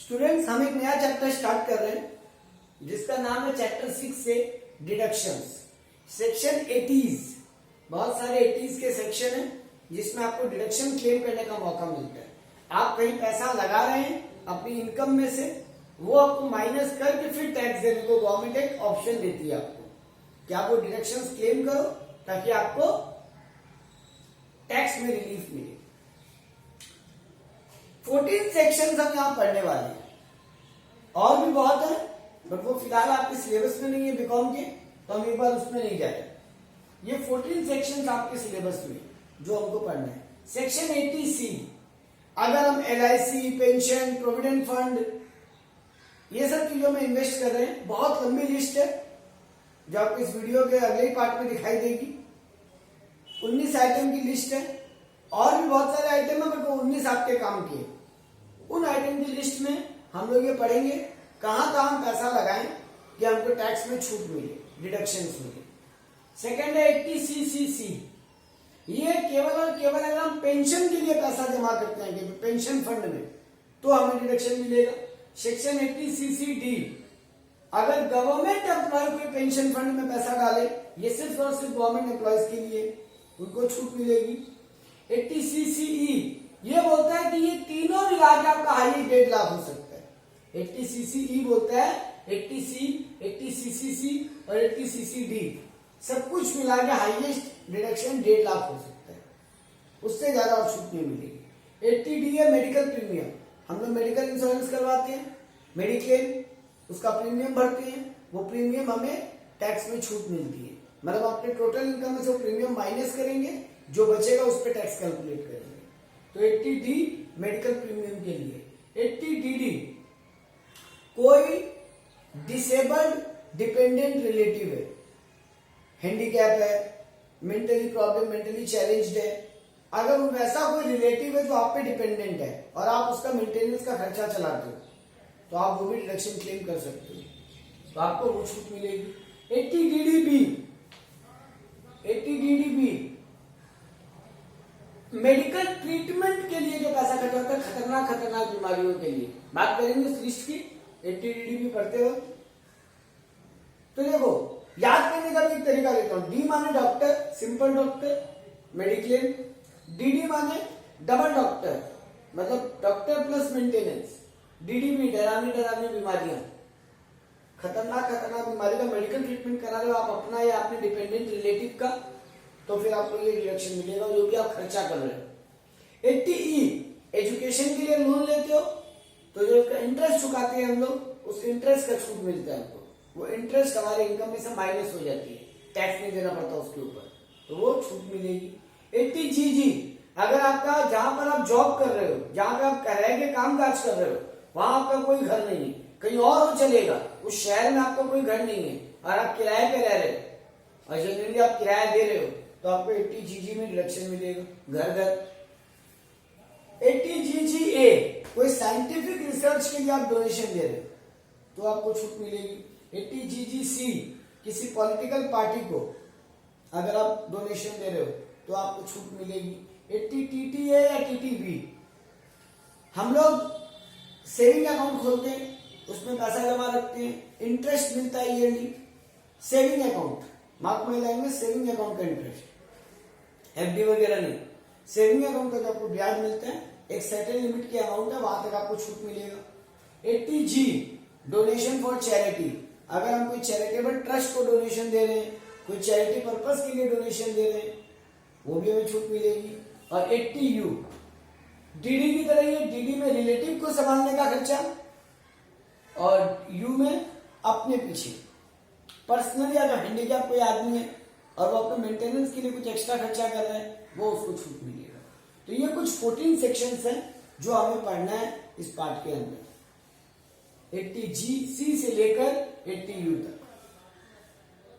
Students, हम एक नया चैप्टर स्टार्ट कर रहे हैं जिसका नाम है चैप्टर 6 से डिडक्शंस। सेक्शन 80s, बहुत सारे 80s के सेक्शन हैं जिसमें आपको डिडक्शन क्लेम करने का मौका मिलता है। आप कहीं पैसा लगा रहे हैं अपनी इनकम में से, वो आपको माइनस करके फिर टैक्स देने को गवर्नमेंट एक ऑप्शन देती है आपको कि आप वो डिडक्शंस क्लेम करो ताकि आपको टैक्स में रिलीफ मिले। 14 सेक्शंस हम यहां पढ़ने वाले हैं, और भी बहुत है बट वो फिलहाल आपके सिलेबस में नहीं है बीकॉम के, तो हम एक बार उसमें नहीं जाए। ये 14 सेक्शंस आपके सिलेबस में जो हमको पढ़ना है। सेक्शन 80C, अगर हम LIC, पेंशन, प्रोविडेंट फंड, ये सब चीजों में इन्वेस्ट कर रहे हैं, बहुत लंबी लिस्ट है जो आपको इस वीडियो के अगले पार्ट में दिखाई देगी। 19 आइटम की लिस्ट है, और भी बहुत सारे आइटम है बट वो 19 आपके काम के। उन आइटम की लिस्ट में हम लोग ये पढ़ेंगे कहां कहां हम पैसा लगाएं कि हमको टैक्स में छूट मिले, डिडक्शंस मिले। सेकंड है 80CCC, ये केवल और केवल अगर हम पेंशन के लिए पैसा जमा करते हैं पेंशन फंड में तो हमें डिडक्शन मिलेगा। सेक्शन 80CCD, अगर गवर्नमेंट एम्प्लॉय कोई पेंशन फंड में पैसा डाले, ये सिर्फ और सिर्फ गवर्नमेंट एम्प्लॉयज के लिए, उनको छूट मिलेगी। 80CCE, ये बोलता है कि ये तीनों मिला के आपका हाईएस्ट 1.5 लाख हो सकता है। 80CCE बोलता है 80C, 80CCC और 80CCD सब कुछ मिला के हाईएस्ट डिडक्शन 1.5 लाख हो सकता है, उससे ज्यादा और छूट नहीं मिलेगी। 80D है मेडिकल प्रीमियम, हम लोग मेडिकल इंश्योरेंस करवाते हैं, मेडिक्लेम, उसका प्रीमियम भरते हैं, वो प्रीमियम हमें टैक्स में छूट मिलती है। मतलब अपने टोटल इनकम में से प्रीमियम माइनस करेंगे, जो बचेगा उस पर टैक्स कैलकुलेट करेंगे। तो 80D मेडिकल प्रीमियम के लिए। 80DD, कोई डिसेबल्ड डिपेंडेंट रिलेटिव है, हैंडीकैप है, मेंटली प्रॉब्लम, मेंटली चैलेंज्ड है, अगर वो वैसा कोई रिलेटिव है जो आप पे डिपेंडेंट है और आप उसका मेंटेनेंस का खर्चा चलाते हो तो आप वो भी डिडक्शन क्लेम कर सकते हो, तो आपको वो छूट मिलेगी। 80DDB, 80DDB मेडिकल ट्रीटमेंट के लिए जो पैसा खर्च होता है खतरनाक बीमारियों के लिए, बात करेंगे इस लिस्ट की 80DDB पढ़ते हो। तो देखो, याद करने का भी एक तरीका देता हूं। D माने doctor, simple doctor, mediclaim. DD माने डबल डॉक्टर, मतलब डॉक्टर प्लस मेंटेनेंस। DDB डरावनी बीमारियां, खतरनाक बीमारी का मेडिकल ट्रीटमेंट करा रहे हो आप अपना या अपने डिपेंडेंट रिलेटिव का, तो फिर आपको ये डिडक्शन मिलेगा जो भी आप खर्चा कर रहे हो। 80E, एजुकेशन के लिए लोन लेते हो तो जो इंटरेस्ट चुकाते हैं हम लोग, उस इंटरेस्ट का छूट मिलता है हमको, वो इंटरेस्ट हमारे इनकम में से माइनस हो जाती है, टैक्स नहीं देना पड़ता उसके ऊपर, तो वो छूट मिलेगी। 80GG, अगर आपका जहां पर आप जॉब कर रहे हो, जहां पे आप रह के काम काज कर रहे हो, वहां आपका कोई घर नहीं है, कहीं और हो चलेगा, उस शहर में आपका कोई घर नहीं है और आप किराए पे रह रहे हो और जनरली आप किराया दे रहे हो, तो आपको 80GG में डिडक्शन मिलेगा घर। 80GGA, कोई साइंटिफिक रिसर्च के लिए आप डोनेशन दे रहे हो तो आपको छूट मिलेगी। 80GGC, किसी पॉलिटिकल पार्टी को अगर आप डोनेशन दे रहे हो तो आपको छूट मिलेगी। 80TTA या TTB, हम लोग सेविंग अकाउंट खोलते हैं, उसमें पैसा जमा रखते हैं, इंटरेस्ट मिलता है yearly. Saving account, mark my language, saving account का इंटरेस्ट, FD वगैरह नहीं, सेविंग अकाउंट का जो आपको ब्याज मिलता है, एक सर्टेन लिमिट की अमाउंट है, वहां तक आपको छूट मिलेगा। 80G, डोनेशन फॉर चैरिटी, अगर हम कोई चैरिटेबल ट्रस्ट को डोनेशन दे रहे हैं, कोई चैरिटी पर्पस के लिए डोनेशन दे रहे हैं, वो भी हमें छूट मिलेगी। और 80U, DD की तरह ये DD में रिलेटिव को संभालने का खर्चा और U में अपने पीछे पर्सनली अगर हैंडीकैप कोई आदमी है और वो अपने मेंटेनेंस के लिए कुछ एक्स्ट्रा खर्चा कर रहा है, वो उसको छूट मिलेगा। तो ये कुछ 14 सेक्शंस हैं जो हमें पढ़ना है इस पार्ट के अंदर, 80GC से लेकर 80U तक।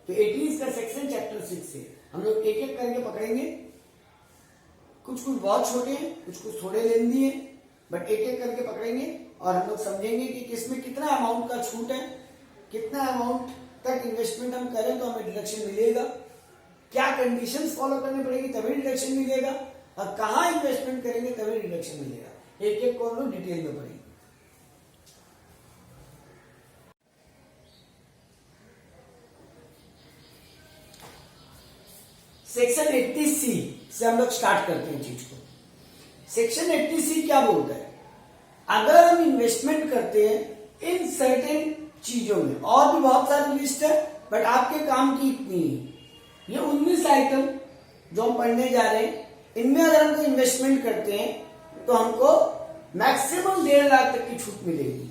तो 80 का सेक्शन चैप्टर 6 से हम लोग एक एक करके पकड़ेंगे, कुछ बहुत छोटे हैं, कुछ थोड़े लेंदी हैं, बट एक एक करके पकड़ेंगे और हम लोग समझेंगे कि किसमें कितना अमाउंट का छूट है, कितना अमाउंट तक इन्वेस्टमेंट हम करें तो हमें डिडक्शन मिलेगा, क्या कंडीशंस फॉलो करनी पड़ेगी तभी डिडक्शन मिलेगा, और कहां इन्वेस्टमेंट करेंगे तभी डिडक्शन मिलेगा। एक एक को हम लोग डिटेल में पढ़ेंगे। सेक्शन 80C से हम लोग स्टार्ट करते हैं चीज को। सेक्शन 80C क्या बोलता है? अगर हम इन्वेस्टमेंट करते हैं इन सर्टेन चीजों में, और भी बहुत सारी लिस्ट है बट आपके काम की इतनी है, ये 19 आइटम जो हम पढ़ने जा रहे हैं, इनमें अगर हम इन्वेस्टमेंट करते हैं तो हमको मैक्सिमम 1.5 लाख तक की छूट मिलेगी।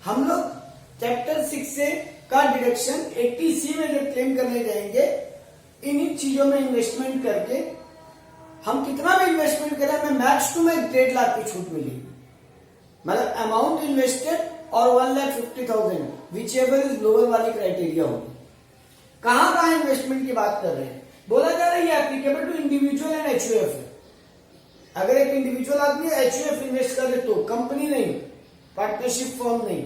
हम लोग चैप्टर 6 से का डिडक्शन 80C में जब क्लेम करने जाएंगे, इन्हीं चीजों में इन्वेस्टमेंट करके हम कितना भी इन्वेस्टमेंट करें, हमें मैक्स टू मैक्स 1.5 लाख की छूट मिलेगी। मतलब अमाउंट इन्वेस्टेड और 1,50,000 विच एवर इज लोअर वाली क्राइटेरिया होगी। कहां इन्वेस्टमेंट की बात कर रहे हैं? बोला जा रहा है ये applicable to individual and HUF है। अगर एक इंडिविजुअल आदमी एचयूएफ इन्वेस्ट करे तो, कंपनी नहीं, पार्टनरशिप फॉर्म नहीं।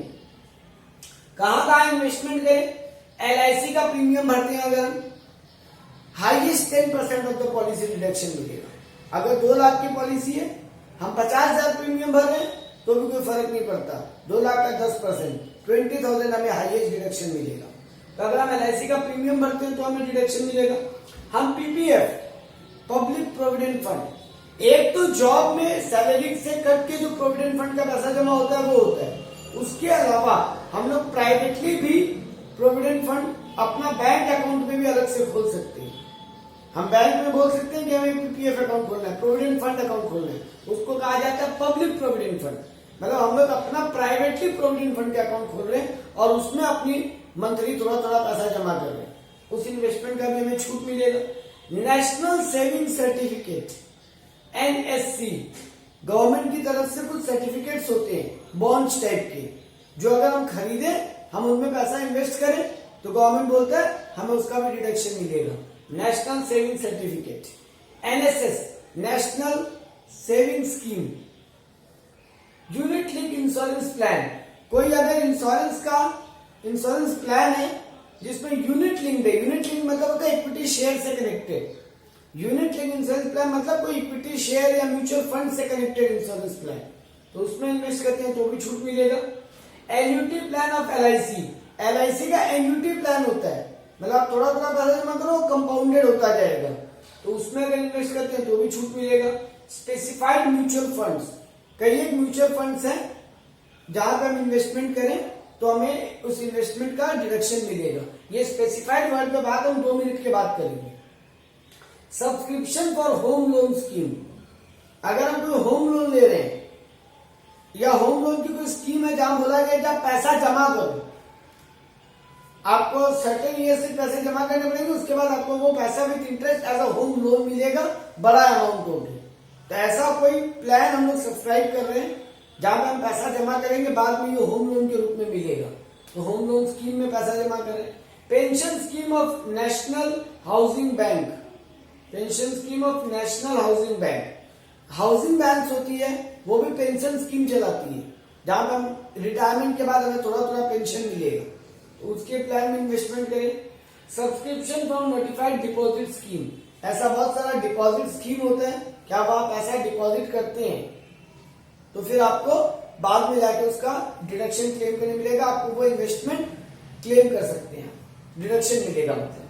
कहां इन्वेस्टमेंट करें? LIC का प्रीमियम भरते हैं अगर हम, highest 10% of the policy deduction मिलेगा। अगर 2 लाख की पॉलिसी है, हम 50,000 प्रीमियम भर रहे हैं तो भी कोई फर्क नहीं पड़ता। 2 लाख का 10%, 20,000 हमें हाईएस्ट डिडक्शन मिलेगा। तो अगर हम LIC का प्रीमियम भरते हैं तो हमें डिडक्शन मिलेगा। हम PPF, पब्लिक प्रोविडेंट फंड, एक तो जॉब में सैलरी से कट के जो प्रोविडेंट फंड का पैसा जमा होता है वो होता है, उसके अलावा हम लोग प्राइवेटली भी प्रोविडेंट फंड अपना बैंक अकाउंट में भी अलग से खोल सकते हैं। हम बैंक में बोल सकते हैं कि हमें PPF अकाउंट खोलना है, प्रोविडेंट फंड अकाउंट खोलना है, उसको कहा जाता है पब्लिक प्रोविडेंट फंड। मतलब हम लोग अपना प्राइवेटली प्रोविडेंट फंड के अकाउंट खोल रहे हैं और उसमें अपनी मंथली थोड़ा थोड़ा पैसा जमा कर रहे हैं, उस इन्वेस्टमेंट का भी हमें छूट मिलेगा। National saving certificate NSC, government की तरफ से कुछ सर्टिफिकेट्स होते हैं बॉन्ड्स टाइप के, जो अगर हम खरीदे, हम उनमें पैसा इन्वेस्ट करें तो गवर्नमेंट बोलता है हमें उसका भी डिडक्शन मिलेगा। National saving certificate, NSS, national saving scheme, unit link insurance plan, कोई अगर इंश्योरेंस प्लान है जिसमें यूनिट लिंक है, यूनिट लिंक मतलब होता है इक्विटी शेयर से connected, unit link insurance plan मतलब कोई इक्विटी शेयर या म्यूचुअल फंड से कनेक्टेड इंश्योरेंस प्लान, तो उसमें इन्वेस्ट करते हैं तो भी छूट मिलेगा। एन्युटी प्लान ऑफ LIC का एन्युटी प्लान होता है, मतलब आप थोड़ा थोड़ा पैसा जमा करो, कंपाउंडेड होता जाएगा, तो उसमें अगर इन्वेस्ट करते हैं तो भी छूट मिलेगा। स्पेसिफाइड म्यूचुअल फंड्स, कई एक म्यूचुअल फंड्स हैं जहां पर हम इन्वेस्टमेंट करें तो हमें उस इन्वेस्टमेंट का डिडक्शन मिलेगा। ये स्पेसिफाइड वर्ड पे बात हम 2 मिनट के बाद करेंगे। Subscription for home loan scheme, अगर हम कोई होम लोन ले रहे हैं या होम लोन की कोई स्कीम है जहां बोला गया कि आप पैसा जमा करो, आपको सर्टेन ईयर से पैसे जमा करने पड़ेंगे, उसके बाद आपको वो पैसा with interest as a home loan मिलेगा, बड़ा अमाउंट होगी। तो ऐसा कोई प्लान हम लोग सब्सक्राइब कर रहे हैं जहां पर हम पैसा जमा करेंगे, बाद में ये होम लोन के रूप में मिलेगा, तो होम लोन स्कीम में पैसा जमा करें। Pension scheme of national housing bank, pension scheme of national housing bank, housing bank होती है वो भी पेंशन स्कीम चलाती है, जहां पर हम रिटायरमेंट के बाद हमें थोड़ा थोड़ा पेंशन मिलेगा, तो उसके प्लान में इन्वेस्टमेंट करें। Subscription from notified deposit scheme, ऐसा बहुत सारा डिपॉजिट स्कीम होता है कि आप वहां पैसा डिपॉजिट करते हैं तो फिर आपको बाद में जाके उसका डिडक्शन क्लेम करने मिलेगा, आपको वो इन्वेस्टमेंट क्लेम कर सकते हैं, डिडक्शन मिलेगा। मतलब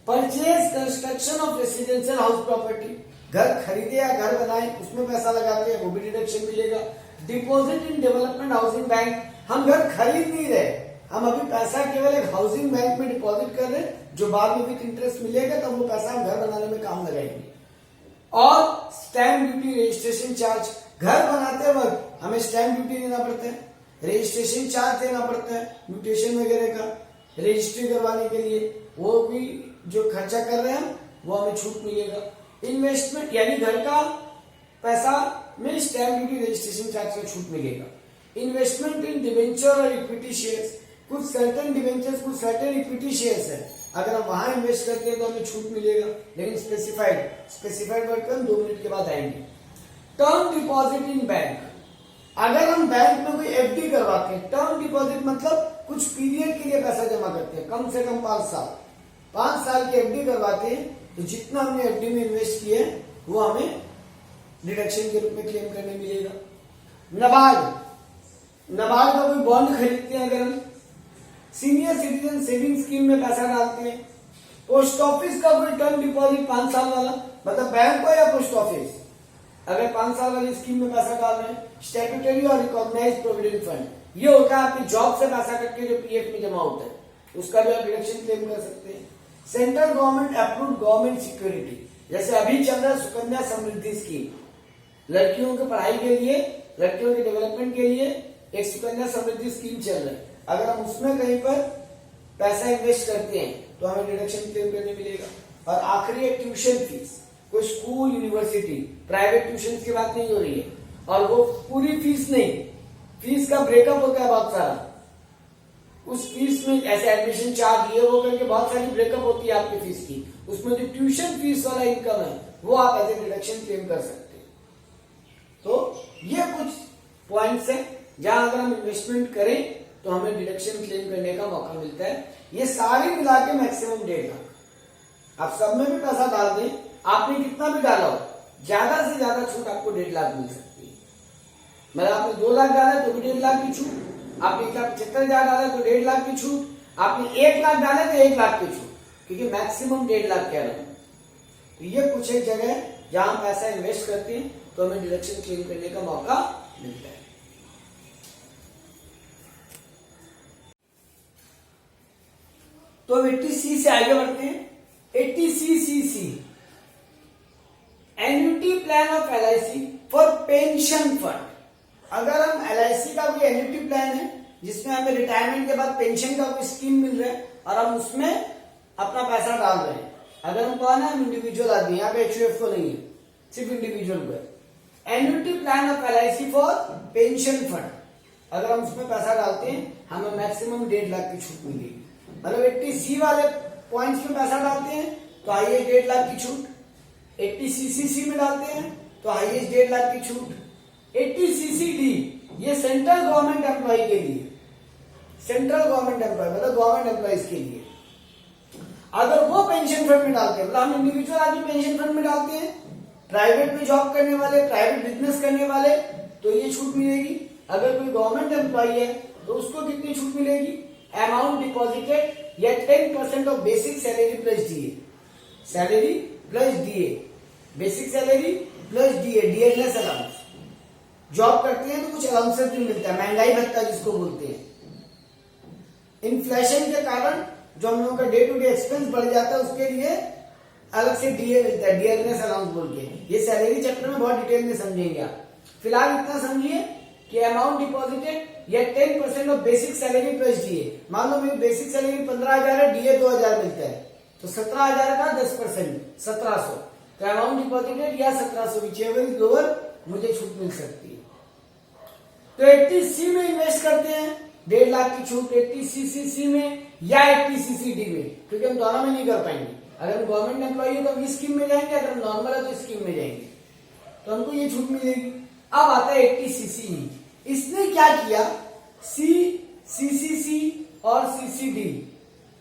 purchase construction of residential house property, घर खरीदे या घर बनाए उसमें पैसा लगाते हैं, वो भी डिडक्शन मिलेगा। Deposit in development housing bank, हम घर खरीद नहीं रहे, हम अभी पैसा केवल एक हाउसिंग बैंक में डिपॉजिट कर रहे हैं, जो बाद में विद इंटरेस्ट मिलेगा तब वो पैसा हम घर बनाने में काम लगाएंगे। और स्टैंप ड्यूटी, रजिस्ट्रेशन चार्ज, घर बनाते वक्त हमें स्टैंप ड्यूटी देना पड़ता है, रजिस्ट्रेशन चार्ज देना पड़ता है, म्यूटेशन वगैरह का रजिस्ट्री करवाने के लिए, वो भी जो खर्चा कर रहे हैं वो हमें छूट मिलेगा। इन्वेस्टमेंट यानी घर का पैसा में स्टैंप ड्यूटी, रजिस्ट्रेशन चार्ज का छूट मिलेगा। इन्वेस्टमेंट इन डिवेंचर और इक्विटी शेयर्स, कुछ सर्टेन डिवेंचर्स, कुछ सर्टेन इक्विटी शेयर्स है, अगर हम वहां इन्वेस्ट करते हैं तो हमें छूट मिलेगा, लेकिन स्पेसिफाइड वर्ड पर हम 2 मिनट के बाद आएंगे। टर्म डिपॉजिट इन बैंक, अगर हम बैंक में कोई FD करवाते हैं, टर्म डिपॉजिट मतलब कुछ पीरियड के लिए पैसा जमा करते हैं, कम से कम 5 साल की FD करवाते हैं, तो जितना हमने FD में इन्वेस्ट किया है वो हमें डिडक्शन के रूप में क्लेम करने मिलेगा। नाबार्ड का कोई बॉन्ड खरीदते हैं, अगर हम सीनियर सिटीजन सेविंग स्कीम में पैसा डालते हैं पोस्ट ऑफिस का कोई टर्म डिपॉजिट 5 साल वाला, मतलब बैंक को या पोस्ट ऑफिस, अगर 5 साल वाली स्कीम में पैसा डाल रहे हैं, स्टैट्यूटरी और रिकॉग्नाइज्ड प्रोविडेंट फंड, ये होता है आपकी जॉब से पैसा कट के जो पीएफ में जमा होता है, उसका भी आप डिडक्शन क्लेम कर सकते हैं। Central government approved government security, जैसे अभी चल रहा है सुकन्या समृद्धि स्कीम, लड़कियों की पढ़ाई के लिए, लड़कियों के डेवलपमेंट के लिए एक सुकन्या समृद्धि स्कीम चल रहा है। अगर हम उसमें कहीं पर पैसा इन्वेस्ट करते हैं तो हमें डिडक्शन क्लेम करने मिलेगा। और आखिरी है ट्यूशन फीस, कोई स्कूल यूनिवर्सिटी प्राइवेट ट्यूशन की बात नहीं हो रही है, और वो पूरी फीस नहीं, फीस का ब्रेकअप होता है बहुत सारा, उस फीस में ऐसे एडमिशन चार्ज ये वो करके बहुत सारी ब्रेकअप होती है आपकी फीस की, उसमें जो ट्यूशन फीस वाला इनकम है वो आप एज ए डिडक्शन क्लेम कर सकते हैं। तो ये कुछ पॉइंट्स है जहां अगर हम इन्वेस्टमेंट करें तो हमें डिडक्शन क्लेम करने का मौका मिलता है। ये सारी मिला के मैक्सिमम 1.5 लाख, आप सब में भी पैसा डाल दें, आपने कितना भी डाला हो, ज्यादा से ज्यादा छूट आपको 1.5 लाख मिल सकती है। मतलब आपने 2 लाख डाला तो भी 1.5 लाख की छूट, आपने 1,75,000 डाला तो 1.5 लाख की छूट, आपने 1 लाख डाले तो 1 लाख की छूट, क्योंकि मैक्सिमम 1.5 लाख कह रहे हैं। तो ये कुछ एक जगह है जहां पैसा इन्वेस्ट करते हैं तो हमें डिडक्शन क्लेम करने का मौका मिलता है। तो 80C से आगे बढ़ते हैं। 80CCC, annuity plan of LIC for pension fund. अगर हम LIC का कोई एन्युटी प्लान है जिसमें हमें रिटायरमेंट के बाद पेंशन का कोई स्कीम मिल रहा है और हम उसमें अपना पैसा डाल रहे हैं, अगर हम कौन है, हम इंडिविजुअल आदमी, यहाँ पे HUF नहीं है, सिर्फ इंडिविजुअल को है। Annuity plan of LIC for pension fund, अगर हम उसमें पैसा डालते हैं हमें मैक्सिमम 1.5 लाख की छूट मिलेगी। मतलब 80C वाले पॉइंट्स में पैसा डालते हैं तो हाईएस्ट 1.5 लाख की छूट, 80CCC में डालते हैं तो हाईएस्ट 1.5 लाख की छूट, 80CCD ये सेंट्रल गवर्नमेंट एम्प्लॉय के लिए, सेंट्रल गवर्नमेंट एम्प्लॉय मतलब गवर्नमेंट एम्प्लॉयज के लिए, अगर वो पेंशन फंड में डालते हैं, मतलब हम इंडिविजुअल आदमी पेंशन फंड में डालते हैं, प्राइवेट में जॉब करने वाले, प्राइवेट बिजनेस करने वाले, तो ये छूट मिलेगी। अगर कोई गवर्नमेंट एम्प्लॉय है तो उसको कितनी छूट मिलेगी, अमाउंट डिपॉजिटेड या 10% of basic salary plus DA, salary plus DA, basic salary plus DA, DNS allowance. Job करते हैं तो कुछ अलाउंसेस भी मिलता है, महंगाई भत्ता जिसको बोलते हैं। इन्फ्लेशन के कारण जो हम लोगों का डे टू डे एक्सपेंस बढ़ जाता है उसके लिए अलग से डीए मिलता है, डीएनएस अलाउंस बोल के। ये सैलरी चैप्टर में बहुत डिटेल में समझेंगे आप, फिलहाल इतना समझिए कि अमाउंट डिपॉजिटेड या 10% of basic salary plus DA. मान लो मेरी बेसिक सैलरी 15,000 है, डीए 2,000 मिलता है, तो 17,000 का 10% 1700, तो अमाउंट डिपॉजिटेड या 1700 whichever is lower मुझे छूट मिल सकती है। तो 80C में इन्वेस्ट करते हैं 1.5 लाख की छूट, 80CCC में या 80CCD में, क्योंकि हम दोनों में नहीं कर पाएंगे। अगर हम गवर्नमेंट एम्प्लॉय है तो हम इस स्कीम में जाएंगे, अगर हम नॉर्मल है तो स्कीम में जाएंगे, तो हमको ये छूट मिलेगी। अब आता है 80CCE, इसने क्या किया, CCC और CCD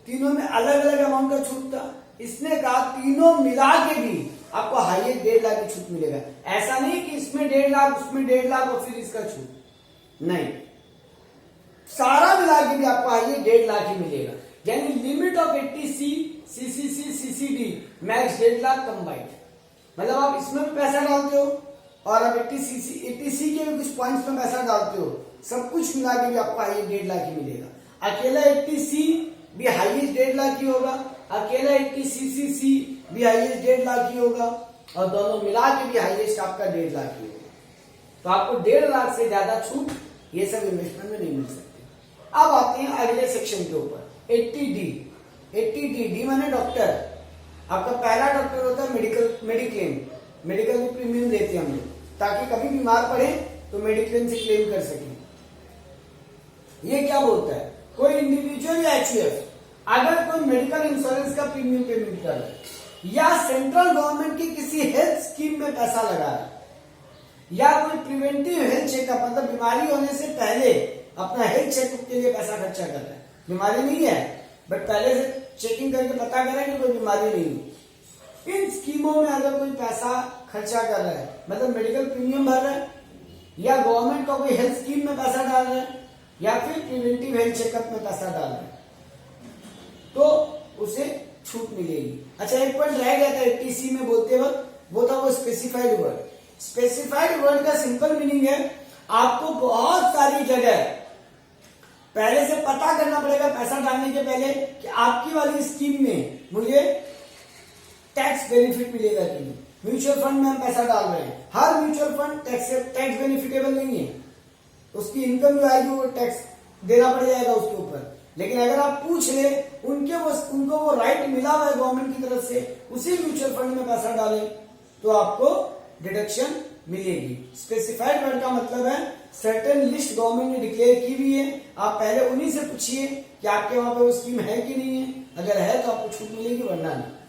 तीनों में अलग अलग अमाउंट का छूट था, इसने कहा तीनों मिला के भी आपको हाईएस्ट 1.5 लाख की छूट मिलेगा। ऐसा नहीं कि इसमें 1.5 लाख उसमें 1.5 लाख और फिर इसका छूट नहीं, सारा मिला के भी आपको हाईएस्ट 1.5 लाख ही मिलेगा। यानी limit of 80C, CCC, CCD max 1.5 lakh combined. मतलब आप इसमें भी पैसा डालते हो और अब 80C के भी कुछ पॉइंट्स में पैसा डालते हो, सब कुछ मिला के भी आपको हाईएस्ट 1.5 लाख ही मिलेगा। अकेला 80C भी हाईएस्ट 1.5 लाख ही होगा, अकेला 80CCC भी हाईएस्ट 1.5 लाख ही होगा, और दोनों मिला के भी हाईएस्ट आपका 1.5 लाख ही होगा। तो आपको 1.5 लाख से ज्यादा छूट ये सब इन्वेस्टमेंट में नहीं मिल सकती। अब आते हैं अगले सेक्शन के ऊपर, 80D। 80D माने डॉक्टर। आपका पहला डॉक्टर होता है मेडिक्लेम, मेडिकल में प्रीमियम देते हैं हम लोग, ताकि कभी बीमार पड़े तो मेडिक्लेम से क्लेम कर सकें। ये क्या बोलता है, कोई इंडिविजुअल या HUF अगर कोई मेडिकल इंश्योरेंस का प्रीमियम पेमेंट कर रहा है या सेंट्रल गवर्नमेंट की किसी हेल्थ स्कीम में पैसा लगा रहा है या कोई प्रिवेंटिव हेल्थ चेकअप, मतलब बीमारी होने से पहले अपना हेल्थ चेकअप के लिए पैसा खर्चा कर रहा है, बीमारी नहीं है बट पहले से चेकिंग करके पता कर रहा है कि कोई बीमारी नहीं है, इन स्कीमों में अगर कोई पैसा खर्चा कर रहा है, मतलब मेडिकल प्रीमियम भर रहा है या गवर्नमेंट का कोई हेल्थ स्कीम में पैसा डाल रहा है या फिर प्रिवेंटिव हेल्थ चेकअप में पैसा डाल रहा है, तो उसे छूट मिलेगी। अच्छा, एक पॉइंट रह गया था 80C में बोलते वक्त, वो था वो स्पेसिफाइड वर्ड। स्पेसिफाइड वर्ड का सिंपल मीनिंग है आपको बहुत सारी जगह पहले से पता करना पड़ेगा पैसा डालने के पहले कि आपकी वाली स्कीम में मुझे टैक्स बेनिफिट मिलेगा कि नहीं। म्यूचुअल फंड में हम पैसा डाल रहे हैं, हर म्यूचुअल फंड टैक्स बेनिफिटेबल नहीं है, उसकी इनकम जो आएगी वो टैक्स देना पड़ जाएगा उसके ऊपर। लेकिन अगर आप पूछ ले उनको वो राइट मिला हुआ है गवर्नमेंट की तरफ से, उसी म्यूचुअल फंड में पैसा डाले तो आपको डिडक्शन मिलेगी। स्पेसिफाइड वर्ड का मतलब है सर्टेन लिस्ट गवर्नमेंट ने डिक्लेयर की हुई है, आप पहले उन्हीं से पूछिए कि आपके वहां पे वो स्कीम है कि नहीं है, अगर है तो आपको छूट मिलेगी, वरना नहीं।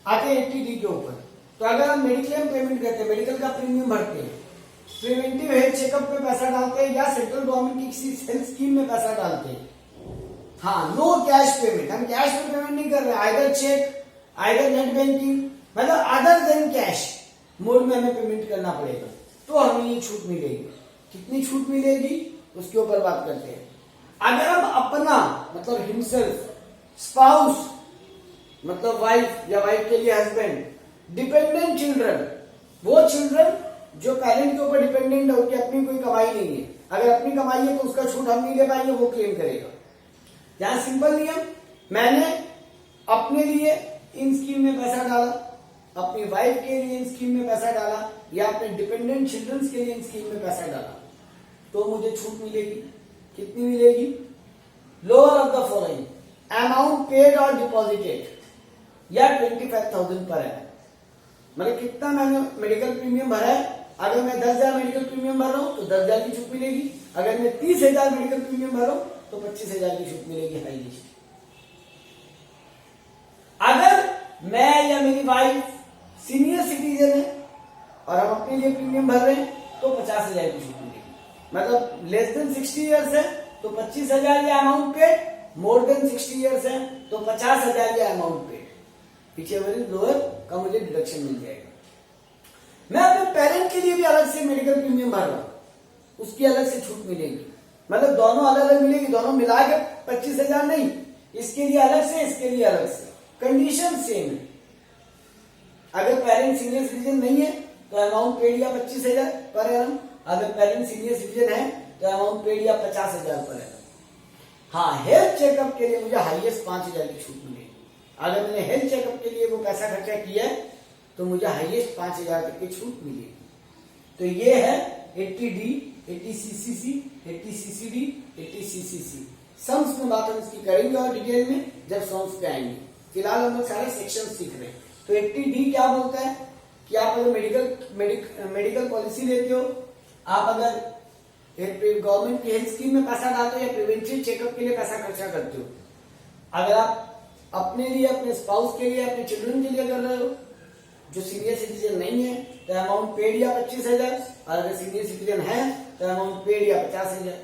आते हैं 80D के ऊपर। तो अगर हम मेडिक्लेम पेमेंट करते हैं, मेडिकल का प्रीमियम भरते हैं, प्रिवेंटिव हेल्थ चेकअप पे पैसा डालते हैं या सेंट्रल गवर्नमेंट की किसी हेल्थ स्कीम में पैसा डालते हैं, हाँ, नो कैश पेमेंट, हम कैश में पेमेंट नहीं कर रहे, either cheque either net banking, मतलब अदर देन कैश मोड में हमें पेमेंट करना पड़ेगा, तो हमें ये छूट मिलेगी। कितनी छूट मिलेगी उसके ऊपर बात करते हैं। अगर हम अपना मतलब हिमसेल्फ, स्पाउस मतलब वाइफ या वाइफ के लिए हस्बैंड, डिपेंडेंट चिल्ड्रन, वो चिल्ड्रन जो पेरेंट के ऊपर डिपेंडेंट है, उनकी अपनी कोई कमाई नहीं है, अगर अपनी कमाई है तो उसका छूट हम नहीं ले पाएंगे, वो क्लेम करेगा। यहां सिंपल नियम, मैंने अपने लिए इन स्कीम में पैसा डाला, अपनी वाइफ के लिए इन स्कीम में पैसा डाला, या अपने डिपेंडेंट चिल्ड्रंस के लिए इन स्कीम में पैसा डाला, तो मुझे छूट मिलेगी। कितनी मिलेगी? Lower of the following amount paid और डिपॉजिटेड या 25,000 पर है, मतलब कितना मैंने मेडिकल प्रीमियम भरा है, अगर मैं 10,000 मेडिकल प्रीमियम भर रहा हूं तो 10,000 की छूट मिलेगी, अगर मैं 30,000 मेडिकल प्रीमियम भर रहा हूं तो 25,000 की छूट मिलेगी हाई लिस्ट। अगर मैं या मेरी वाइफ सीनियर सिटीजन है और हम अपने लिए प्रीमियम भर रहे हैं तो 50,000 की छूट मिलेगी, मतलब लेस देन 60 ईयर्स है तो 25,000 या amount paid, more than 60 years है तो 50,000 या अमाउंट पेड, पीछे वाली लोअर का मुझे डिडक्शन मिल जाएगा। मैं अपने पेरेंट के लिए भी अलग से मेडिकल प्रीमियम भर रहा हूं, उसकी अलग से छूट मिलेगी, मतलब दोनों अलग अलग मिलेगी, दोनों मिला के 25,000 नहीं, इसके लिए अलग से, इसके लिए अलग से, कंडीशन सेम है। अगर पेरेंट सीनियर सिटीजन नहीं है तो अमाउंट पेड या 25,000 पर एनम, अगर पेरेंट सीनियर सिटीजन है तो अमाउंट पेड या 50,000 पर एनम। हाँ, हेल्थ चेकअप के लिए मुझे हाईएस्ट 5,000 की छूट मिलेगी, अगर मैंने हेल्थ चेकअप के लिए वो पैसा खर्चा किया है तो मुझे हाईएस्ट 5,000 तक की छूट मिलेगी। तो ये है 80D, 80CCC, 80CCD, 80CCC। Sums में बात हम इसकी करेंगे और डिटेल में जब सम्स पे आएंगे, फिलहाल हम लोग सारे सेक्शन सीख रहे हैं। तो 80D क्या बोलता है कि आप अगर मेडिकल पॉलिसी लेते हो, आप अगर गवर्नमेंट की हेल्थ स्कीम में पैसा डालते हो या प्रिवेंटिव चेकअप के लिए पैसा खर्चा करते हो, अगर आप अपने लिए, अपने स्पाउस के लिए, अपने चिल्ड्रन के लिए कर रहे हो जो सीनियर सिटीजन नहीं है तो अमाउंट पेड या 25,000, और अगर सीनियर सिटीजन है तो अमाउंट पेड या 50,000,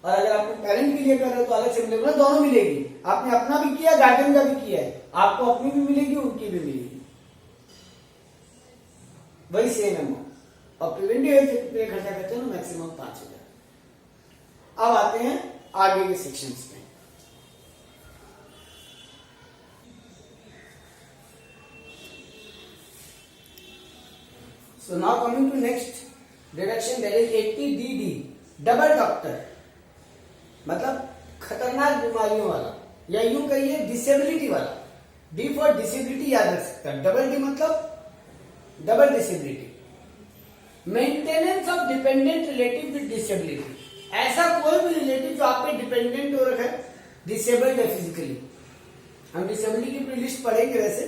और अगर आपने पेरेंट के लिए कर रहे हो तो अलग से मिलेगा, दोनों मिलेगी। आपने अपना भी किया, गार्जियन का भी किया है, आपको अपनी भी मिलेगी, उनकी भी मिलेगी, वही सेम अमाउंट। और प्रिवेंटिव हेल्थ चेकअप के लिए खर्चा करते हैं मैक्सिमम 5,000। अब आते हैं आगे के सेक्शंस में। So now coming to next deduction, that is 80DD, double doctor, मतलब खतरनाक बीमारियों वाला, या यूं कहिए डिसेबिलिटी वाला। डी फॉर डिसेबिलिटी याद रख सकता है, डबल डी मतलब double disability. Maintenance of dependent relative with disability, ऐसा कोई भी रिलेटिव जो आप पे डिपेंडेंट हो रखा है, डिसेबल्ड है फिजिकली। हम डिसेबिलिटी की पूरी लिस्ट पढ़ेंगे वैसे,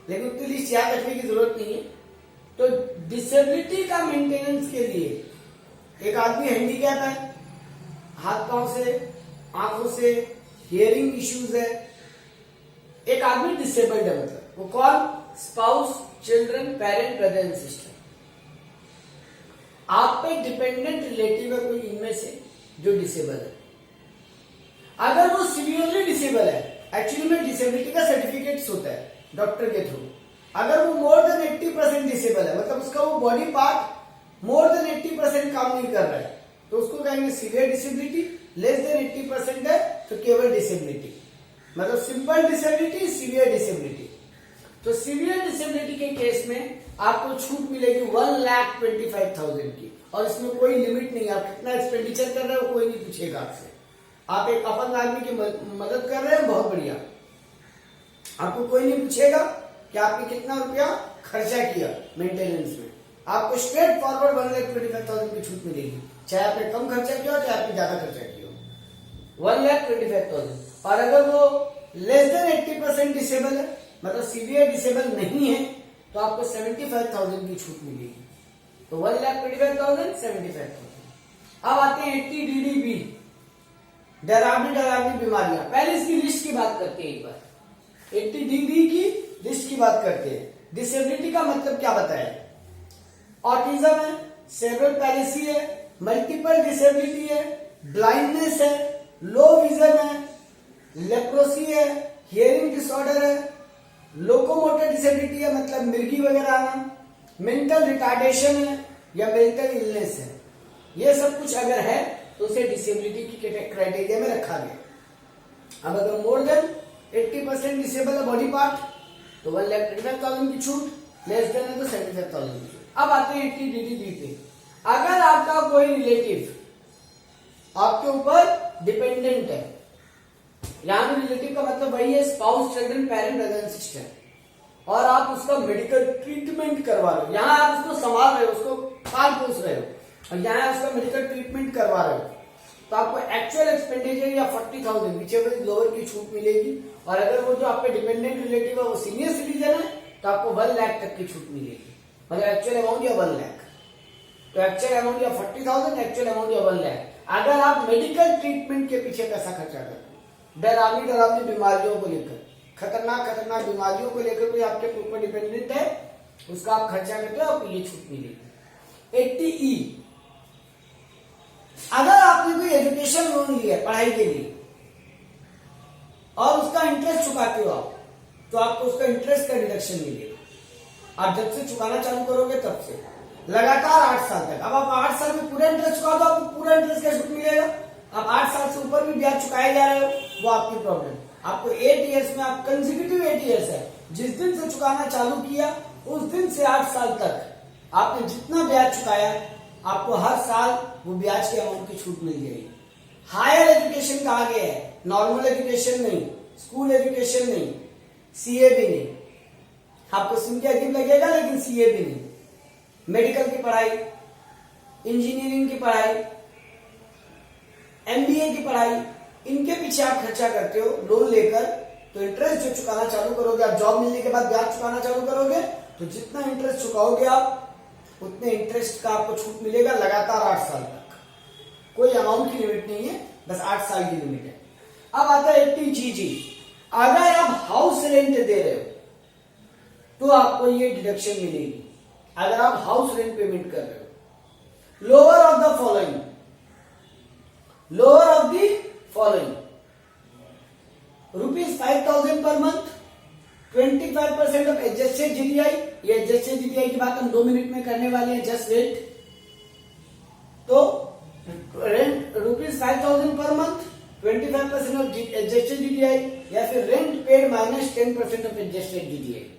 लेकिन उतनी लिस्ट याद रखने की जरूरत नहीं है। तो डिसेबिलिटी का मेंटेनेंस के लिए एक आदमी हैंडीकैप है, हाथ पांव से, आंखों से, हियरिंग इश्यूज है, एक आदमी डिसेबल्ड है, मतलब वो कौन? Spouse, children, parent, brother and sister. आप पे डिपेंडेंट रिलेटिव है कोई इनमें से जो डिसेबल है, अगर वो सीवियरली डिसेबल है, एक्चुअली में डिसेबिलिटी का सर्टिफिकेट होता है डॉक्टर के थ्रू, अगर वो मोर देन 80% डिसेबल है, मतलब उसका वो बॉडी पार्ट मोर देन 80% काम नहीं कर रहा है, तो उसको कहेंगे सीवियर डिसेबिलिटी। लेस देन 80% है तो केवल डिसेबिलिटी। मतलब सिंपल डिसेबिलिटी, सीवियर डिसेबिलिटी। तो सीवियर डिसेबिलिटी के केस में आपको छूट मिलेगी 1,25,000 की, और इसमें कोई लिमिट नहीं है। आप कितना एक्सपेंडिचर कर रहे हो कोई नहीं पूछेगा आपसे। आप एक अपंग आदमी की मदद कर रहे हो, बहुत बढ़िया, आपको कोई नहीं पूछेगा कि आपने कितना रुपया खर्चा किया मेंटेनेंस में। आपको स्ट्रेट फॉरवर्ड 1,25,000 की छूट मिलेगी, चाहे आपने कम खर्चा किया हो चाहे आपने ज्यादा खर्चा किया हो, 1,25,000। और अगर वो लेस देन 80% डिसेबल है, मतलब सीवियर डिसेबल नहीं है, तो आपको 75,000 की छूट मिलेगी। तो 1,25,000, 75,000। अब आते हैं 80 DDB, डरावनी बीमारियां। पहले इसकी लिस्ट की बात करते हैं एक बार। 80 DB की लिस्ट की बात करते हैं। डिसेबिलिटी का मतलब क्या बताया? ऑटिज्म है, सेरेब्रल पैलिसी है, मल्टीपल डिसेबिलिटी है, ब्लाइंडनेस है, लो विजन है, लेप्रोसी है, हियरिंग डिसऑर्डर है, लोकोमोटर डिसेबिलिटी है, मतलब मिर्गी वगैरह आना, मेंटल रिटार्डेशन है या मेंटल इलनेस है। ये सब कुछ अगर है तो उसे डिसेबिलिटी की क्राइटेरिया में रखा गया। अब अगर मोर देन 80% डिसेबल है बॉडी पार्ट, तो 1,25,000 की छूट, लेस देन है तो 75,000 की छूट। अब आते हैं 80 DDB पे। अगर आपका कोई रिलेटिव आपके ऊपर डिपेंडेंट है, यहां पे रिलेटिव का मतलब वही है spouse, children, parent, brother and sister, और आप उसका मेडिकल ट्रीटमेंट करवा रहे हो, यहां आप उसको संभाल रहे हो, उसको पाल पोस रहे हो, और यहां उसका मेडिकल ट्रीटमेंट करवा रहे हो, तो आपको एक्चुअल एक्सपेंडिचर या 40,000 whichever लोअर की छूट मिलेगी। और अगर वो जो आपके डिपेंडेंट रिलेटिव है वो सीनियर सिटीजन है, तो आपको 1 लाख तक की छूट मिलेगी, मतलब एक्चुअल अमाउंट या 1 लाख। तो एक्चुअल अमाउंट या 40,000, एक्चुअल अमाउंट या 1 लाख। अगर आप मेडिकल ट्रीटमेंट के पीछे पैसा खर्चा करते हो, डरावनी बीमारियों को लेकर, खतरनाक बीमारियों को लेकर कोई आपके ऊपर डिपेंडेंट है, उसका आप खर्चा करते हो, आपको ये छूट मिलेगी। 80E, अगर आपने कोई एजुकेशन लोन लिया है पढ़ाई के लिए और उसका इंटरेस्ट चुकाते हो आप, तो आपको उसका इंटरेस्ट का डिडक्शन मिलेगा। आप जब से चुकाना चालू करोगे तब से लगातार 8 साल तक। अब आप 8 साल में पूरा इंटरेस्ट चुका दो, आपको पूरा इंटरेस्ट का छूट मिलेगा। आप 8 साल से ऊपर भी ब्याज चुकाए जा रहे हो, वो आपकी प्रॉब्लम। आपको 8 ईयर्स में, आप कंसेक्यूटिव 8 ईयर्स है, जिस दिन से चुकाना चालू किया उस दिन से 8 साल तक आपने जितना ब्याज चुकाया, आपको हर साल वो ब्याज के अमाउंट की छूट मिल जाएगी। हायर एजुकेशन कहा गया है, नॉर्मल एजुकेशन नहीं, स्कूल एजुकेशन नहीं, सीए भी नहीं। आपको सुन के अजीब लगेगा लेकिन सीए भी नहीं। मेडिकल की पढ़ाई, इंजीनियरिंग की पढ़ाई, एमबीए की पढ़ाई, इनके पीछे आप खर्चा करते हो लोन लेकर, तो इंटरेस्ट जो चुकाना चालू करोगे, आप जॉब मिलने के बाद ब्याज चुकाना चालू करोगे, तो जितना इंटरेस्ट चुकाओगे आप, उतने इंटरेस्ट का आपको छूट मिलेगा लगातार 8 साल तक। कोई अमाउंट की लिमिट नहीं है, बस 8 साल की लिमिट है। अब आता है 80GG, अगर आप हाउस रेंट दे रहे हो तो आपको ये डिडक्शन मिलेगी, अगर आप हाउस रेंट पेमेंट कर रहे हो। Lower of the following, lower of the following, ₹5,000 per month, 25% of adjusted GDI. ये एडजस्टेड जीडीआई की बात हम 2 मिनट में करने वाले हैं, जस्ट वेट। तो rent ₹5,000 per month, 25% of adjusted GDI, या फिर rent paid minus 10% of adjusted GDI.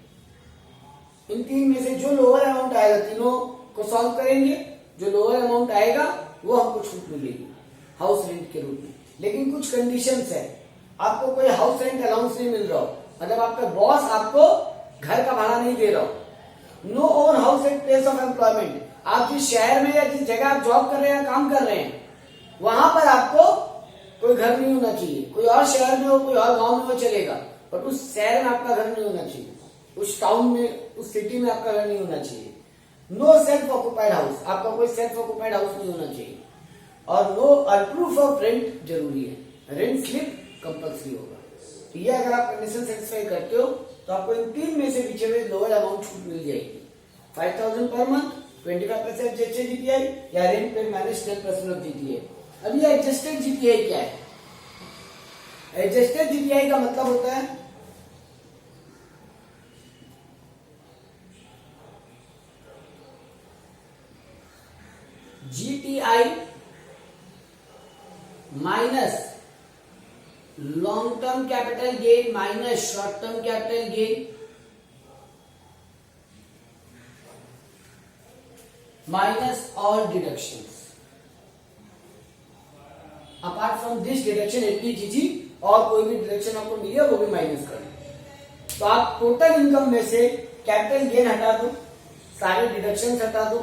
इन तीन में से जो लोअर अमाउंट आएगा, तीनों को सॉल्व करेंगे, जो लोअर अमाउंट आएगा वो हमको छूट मिलेगी हाउस रेंट के रूप में। लेकिन कुछ कंडीशंस है, आपको कोई हाउस रेंट अलाउंस नहीं मिल रहा हो, मतलब आपका बॉस आपको घर का भाड़ा नहीं दे रहा हो। No own house at place of employment, आप जिस शहर में या जिस जगह आप जॉब कर रहे हैं, काम कर रहे हैं, वहां पर आपको कोई घर नहीं होना चाहिए। कोई और शहर में हो, कोई और गांव में हो चलेगा, बट उस शहर में आपका घर नहीं होना चाहिए, उस टाउन में, उस सिटी में आपका घर नहीं होना चाहिए। नो सेल्फ ऑक्युपाइड हाउस, आपका कोई सेल्फ ऑक्युपाइड हाउस नहीं होना चाहिए। और नो प्रूफ ऑफ रेंट जरूरी है, रेंट स्लिप कंपल्सरी होगा। तो ये अगर आप कंडीशन सेटिस्फाई करते हो तो आपको इन तीन में से पीछे में लोअर अमाउंट छूट मिल जाएगी। 5,000 पर मंथ, 25% एडजस्टेड जीटीआई, या rent paid minus 10% of GTI. अब ये एडजस्टेड जीटीआई क्या है? एडजस्टेड जीटीआई का मतलब होता है GTI minus long term capital gain minus short term capital gain minus all deductions. Apart from this deduction LTGG और कोई भी डिडक्शन आपको मिले वो भी माइनस कर दो। तो आप टोटल इनकम में से कैपिटल गेन हटा दो, सारे डिडक्शन हटा दो,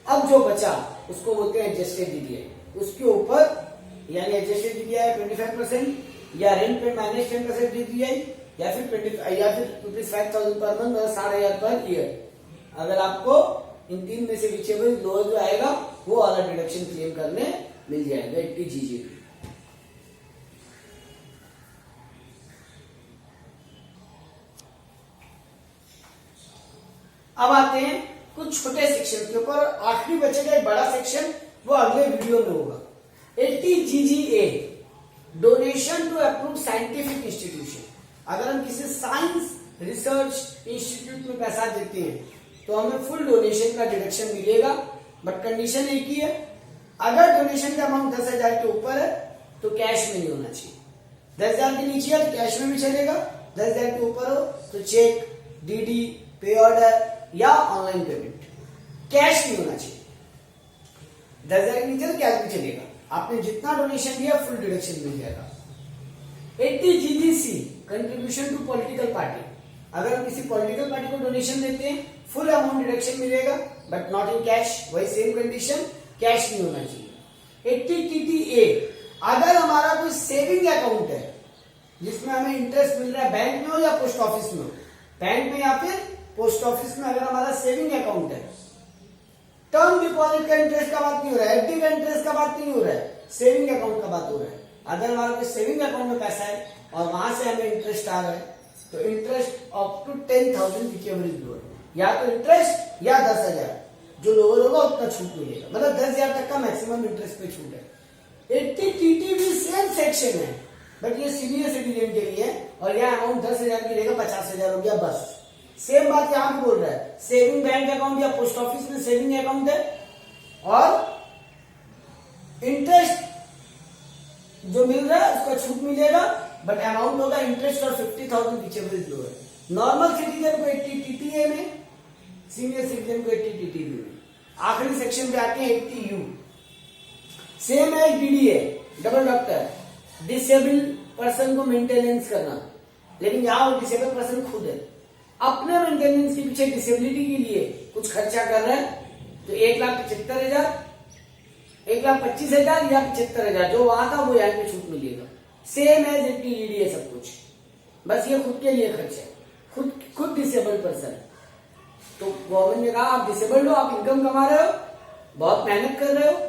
अब जो बचा उसको बोलते हैं एडजस्टेड डीडीआई। उसके ऊपर यानी एडजस्टेड डीडीआई 25% या रेंट पे माइनस 10% डीडीआई या फिर ₹25,000 पर मंथ और 60,000 पर ईयर। अगर आपको इन तीन में से विचेबल लोअर जो आएगा वो वाला डिडक्शन क्लेम करने मिल जाएगा एलटीजीजी। अब आते हैं कुछ छोटे सेक्शन के ऊपर। आखिरी बचेगा एक बड़ा सेक्शन, वो अगले वीडियो में होगा। LTGGA donation to approve scientific institution. अगर हम किसी साइंस रिसर्च इंस्टीट्यूट में पैसा देते हैं तो हमें फुल डोनेशन का डिडक्शन मिलेगा, बट कंडीशन एक ही है, अगर डोनेशन का अमाउंट 10,000 के ऊपर है तो कैश में नहीं होना चाहिए। 10,000 के नीचे है तो कैश में भी चलेगा, 10,000 के ऊपर हो तो चेक, डीडी, पे ऑर्डर या ऑनलाइन पेमेंट, कैश नहीं होना चाहिए। 10,000 के नीचे तो कैश भी चलेगा, आपने जितना डोनेशन दिया फुल डिडक्शन मिल जाएगा। एलटीजीजीसी कंट्रीब्यूशन टू पॉलिटिकल पार्टी। अगर हम किसी पॉलिटिकल पार्टी को डोनेशन देते हैं फुल अमाउंट डिडक्शन मिलेगा, बट नॉट इन कैश, वही सेम कंडीशन, कैश नहीं होना चाहिए। एटीटीटीए अगर हमारा कोई सेविंग अकाउंट है जिसमें हमें इंटरेस्ट मिल रहा है, बैंक में हो या पोस्ट ऑफिस में हो, बैंक में या फिर पोस्ट ऑफिस में अगर हमारा सेविंग अकाउंट है, टर्म डिपॉजिट का इंटरेस्ट का बात नहीं हो रहा है, एफडी का इंटरेस्ट का बात नहीं हो रहा है, सेविंग अकाउंट का बात हो रहा है। अगर हमारा कोई सेविंग अकाउंट में पैसा है और वहां से हमें इंटरेस्ट आ रहा है तो interest up to 10,000 whichever is lower, या तो इंटरेस्ट या 10,000, जो लोअर होगा उतना छूट मिलेगा, मतलब 10,000 तक का मैक्सिमम इंटरेस्ट पे छूट है। एटीटीटी भी सेम सेक्शन है, बट ये सीनियर सिटीजन के लिए है और यह अमाउंट 10,000 की रहेगा, 50,000 हो गया बस। सेम बात यहां पे बोल रहा है, सेविंग बैंक अकाउंट या पोस्ट ऑफिस में सेविंग अकाउंट है और इंटरेस्ट जो मिल रहा है उसका छूट मिलेगा, बट अमाउंट होगा इंटरेस्ट और 50,000 whichever is lower। Normal citizen को एटीटीटीए में, सीनियर सिटीजन को एटीटीटी में। आखिरी सेक्शन पे आते हैं eighty U, same as DDA, double doctor, disable person को मेंटेनेंस करना, लेकिन यहाँ वो डिसेबल पर्सन खुद है, अपने मेंटेनेंस के पीछे डिसेबिलिटी के लिए कुछ खर्चा कर रहे हैं तो 1,75,000, 1,25,000 या 75,000 जो वहां था वो यहाँ पे छूट मिलेगा। सेम एज एटीडीए सब कुछ, बस ये खुद के लिए खर्च है, खुद डिसेबल पर्सन। तो गवर्नमेंट ने कहा आप डिसेबल्ड हो, आप इनकम कमा रहे हो, बहुत मेहनत कर रहे हो,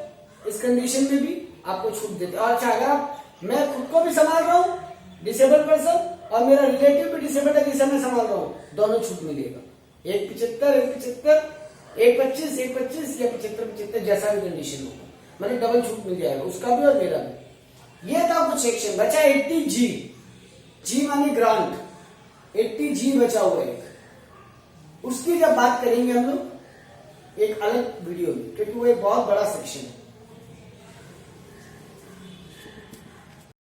इस कंडीशन में भी आपको छूट देते। और अच्छा अगर मैं खुद को भी संभाल रहा हूँ डिसेबल पर्सन और मेरा रिलेटिव भी डिसेबल है जिसे मैं संभाल रहा हूँ, दोनों छूट मिलेगा। 1,75, 1,25, 1,25 या 75 जैसा भी कंडीशन होगा, मतलब डबल छूट मिल जाएगा उसका भी और मेरा भी। ये था कुछ सेक्शन। बचा 80G, जी मानी ग्रांट, 80G बचा हुआ है, उसकी जब बात करेंगे हम लोग एक अलग वीडियो में, क्योंकि वो एक बहुत बड़ा सेक्शन है।